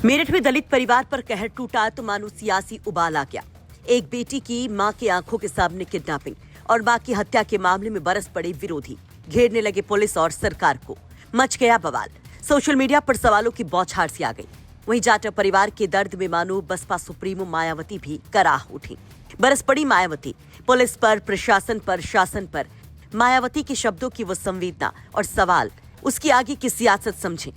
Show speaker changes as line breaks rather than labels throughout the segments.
मेरठ में दलित परिवार पर कहर टूटा तो मानो सियासी उबाल आ गया। एक बेटी की मां की आंखों के सामने किडनैपिंग और मां की हत्या के मामले में बरस पड़े विरोधी, घेरने लगे पुलिस और सरकार को। मच गया बवाल। सोशल मीडिया पर सवालों की बौछार सी आ गई। वहीं जाटव परिवार के दर्द में मानो बसपा सुप्रीमो मायावती भी कराह उठी। बरस पड़ी मायावती, पुलिस पर, प्रशासन पर, शासन पर। मायावती के शब्दों की वो संवेदना और सवाल उसकी आगे की सियासत समझें।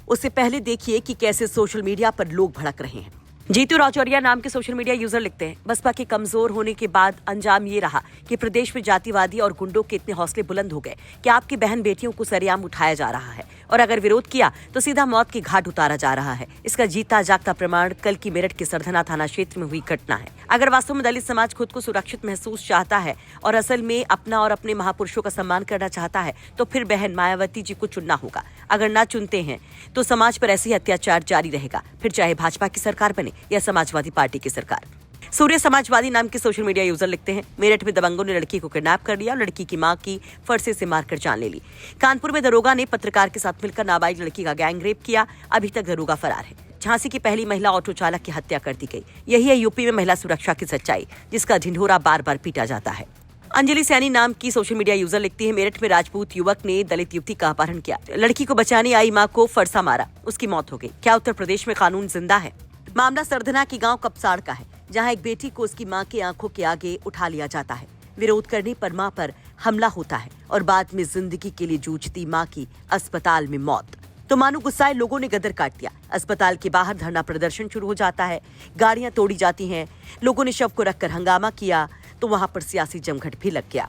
उससे पहले देखिए कि कैसे सोशल मीडिया पर लोग भड़क रहे हैं। जीतू राजौरिया नाम के सोशल मीडिया यूजर लिखते हैं, बसपा के कमजोर होने के बाद अंजाम ये रहा कि प्रदेश में जातिवादी और गुंडों के इतने हौसले बुलंद हो गए कि आपकी बहन बेटियों को सरेआम उठाया जा रहा है और अगर विरोध किया तो सीधा मौत के घाट उतारा जा रहा है। इसका जीता जागता प्रमाण कल की मेरठ के सरधना थाना क्षेत्र में हुई घटना है। अगर वास्तव में दलित समाज खुद को सुरक्षित महसूस चाहता है और असल में अपना और अपने महापुरुषों का सम्मान करना चाहता है तो फिर बहन मायावती जी को चुनना होगा। अगर ना चुनते हैं तो समाज पर ऐसी अत्याचार जारी रहेगा, फिर चाहे भाजपा की सरकार बने या समाजवादी पार्टी की सरकार। सूर्य समाजवादी नाम के सोशल मीडिया यूजर लिखते हैं, मेरठ में दबंगों ने लड़की को किडनैप कर लिया और लड़की की मां की फरसे से मारकर जान ले ली। कानपुर में दरोगा ने पत्रकार के साथ मिलकर नाबालिग लड़की का गैंग रेप किया। अभी तक दरोगा फरार है। झांसी की पहली महिला ऑटो चालक की हत्या कर दी गई। यही है यूपी में महिला सुरक्षा की सच्चाई, जिसका ढिंढोरा बार बार पीटा जाता है। अंजलि सैनी नाम की सोशल मीडिया यूजर लिखती है, मेरठ में राजपूत युवक ने दलित युवती का अपहरण किया। लड़की को बचाने आई मां को फरसा मारा, उसकी मौत हो गई। क्या उत्तर प्रदेश में कानून जिंदा है? मामला सरधना की गांव कपसाड़ का है, जहां एक बेटी को उसकी मां की आंखों के आगे उठा लिया जाता है। विरोध करने पर मां पर हमला होता है और बाद में जिंदगी के लिए जूझती मां की अस्पताल में मौत। तो मानो गुस्साए लोगों ने गदर काट दिया। अस्पताल के बाहर धरना प्रदर्शन शुरू हो जाता है, गाड़ियां तोड़ी जाती हैं, लोगों ने शव को रखकर हंगामा किया तो वहां पर सियासी जमघट भी लग गया।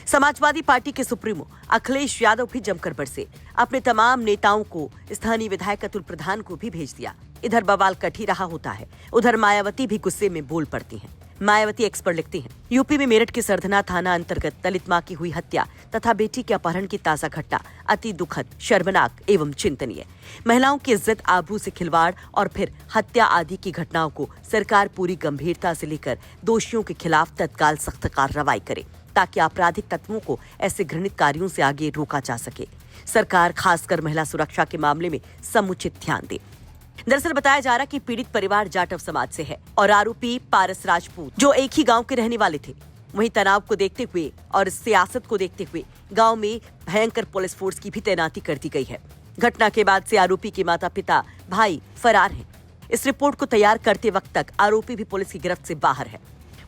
समाजवादी पार्टी के सुप्रीमो अखिलेश यादव भी जमकर बरसे। अपने तमाम नेताओं को, स्थानीय विधायक अतुल प्रधान को भी भेज दिया। इधर बवाल कट ही रहा होता है, उधर मायावती भी गुस्से में बोल पड़ती हैं। मायावती एक्सपर्ट लिखती हैं, यूपी में मेरठ के सरधना थाना अंतर्गत दलित मां की हुई हत्या तथा बेटी के अपहरण की ताजा घटना अति दुखद, शर्मनाक एवं चिंतनीय। महिलाओं की इज्जत आबरू से खिलवाड़ और फिर हत्या आदि की घटनाओं को सरकार पूरी गंभीरता से लेकर दोषियों के खिलाफ तत्काल सख्त कार्रवाई करे, ताकि आपराधिक तत्वों को ऐसे घृणित कार्यों से आगे रोका जा सके। सरकार खासकर महिला सुरक्षा के मामले में समुचित ध्यान दे। दरअसल बताया जा रहा कि पीड़ित परिवार जाटव समाज से है और आरोपी पारस राजपूत, जो एक ही गांव के रहने वाले थे। वहीं तनाव को देखते हुए और सियासत को देखते हुए गांव में भयंकर पुलिस फोर्स की भी तैनाती कर दी गई है। घटना के बाद से आरोपी के माता पिता, भाई फरार हैं। इस रिपोर्ट को तैयार करते वक्त तक आरोपी भी पुलिस की गिरफ्त से बाहर है।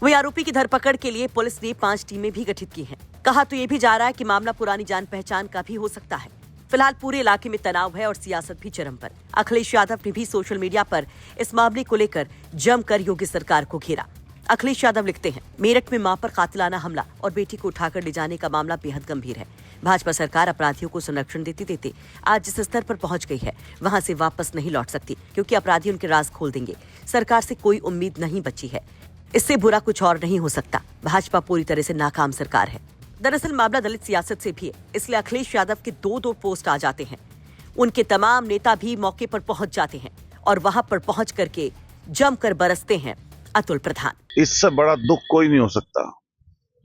वही आरोपी की धरपकड़ के लिए पुलिस ने 5 टीमें भी गठित की हैं। कहा तो ये भी जा रहा है कि मामला पुरानी जान पहचान का भी हो सकता है। फिलहाल पूरे इलाके में तनाव है और सियासत भी चरम पर। अखिलेश यादव ने भी सोशल मीडिया पर इस मामले को लेकर जमकर योगी सरकार को घेरा। अखिलेश यादव लिखते हैं, मेरठ में मां पर कातिलाना हमला और बेटी को उठाकर ले जाने का मामला बेहद गंभीर है। भाजपा सरकार अपराधियों को संरक्षण देते देते आज जिस स्तर पर पहुंच गई है, वहां से वापस नहीं लौट सकती, क्योंकि अपराधी उनके राज खोल देंगे। सरकार से कोई उम्मीद नहीं बची है। इससे बुरा कुछ और नहीं हो सकता। भाजपा पूरी तरह से नाकाम सरकार है। दरअसल मामला दलित सियासत से भी है, इसलिए अखिलेश यादव के 2 पोस्ट आ जाते हैं। उनके तमाम नेता भी मौके पर पहुंच जाते हैं और वहां पर पहुंच करके जमकर बरसते हैं अतुल प्रधान।
इससे बड़ा दुख कोई नहीं हो सकता।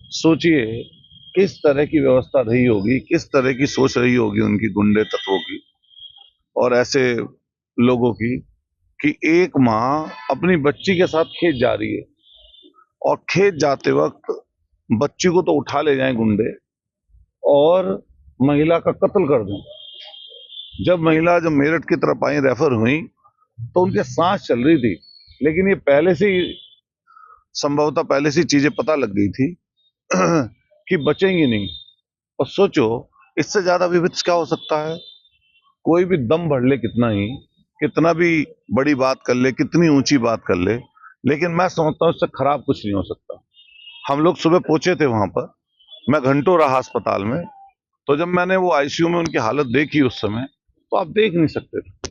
सोचिए किस तरह की व्यवस्था रही होगी, किस तरह की सोच रही होगी उनकी गुंडे तत्वों की और ऐसे लोगों की, कि एक माँ अपनी बच्ची के साथ खेत जा रही है और खेत जाते वक्त बच्ची को तो उठा ले जाएं गुंडे और महिला का कत्ल कर दें। जब मेरठ की तरफ आई, रेफर हुई, तो उनके सांस चल रही थी, लेकिन ये पहले से ही संभवतः पहले से चीजें पता लग गई थी कि बचेंगी नहीं। और सोचो इससे ज्यादा विभत्स क्या हो सकता है। कोई भी दम भर ले कितना ही, कितना भी बड़ी बात कर ले, कितनी ऊंची बात कर ले, लेकिन मैं समझता हूं इससे खराब कुछ नहीं हो सकता। हम लोग सुबह पहुंचे थे वहां पर, मैं घंटों रहा अस्पताल में, तो जब मैंने वो आईसीयू में उनकी हालत देखी उस समय, तो आप देख नहीं सकते थे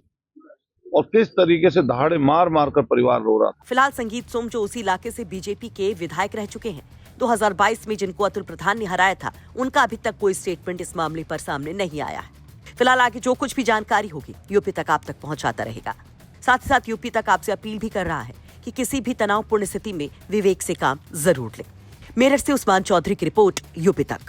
और किस तरीके से दहाड़े मार मार कर परिवार रो रहा था।
फिलहाल संगीत सोम, जो उसी इलाके से बीजेपी के विधायक रह चुके हैं, 2022 में जिनको अतुल प्रधान ने हराया था, उनका अभी तक कोई स्टेटमेंट इस मामले पर सामने नहीं आया है। फिलहाल आगे जो कुछ भी जानकारी होगी यूपी तक आप तक पहुंचाता रहेगा। साथ ही साथ यूपी तक आपसे अपील भी कर रहा है कि किसी भी तनावपूर्ण स्थिति में विवेक से काम जरूर लें। मेरठ से उस्मान चौधरी की रिपोर्ट, यूपी तक।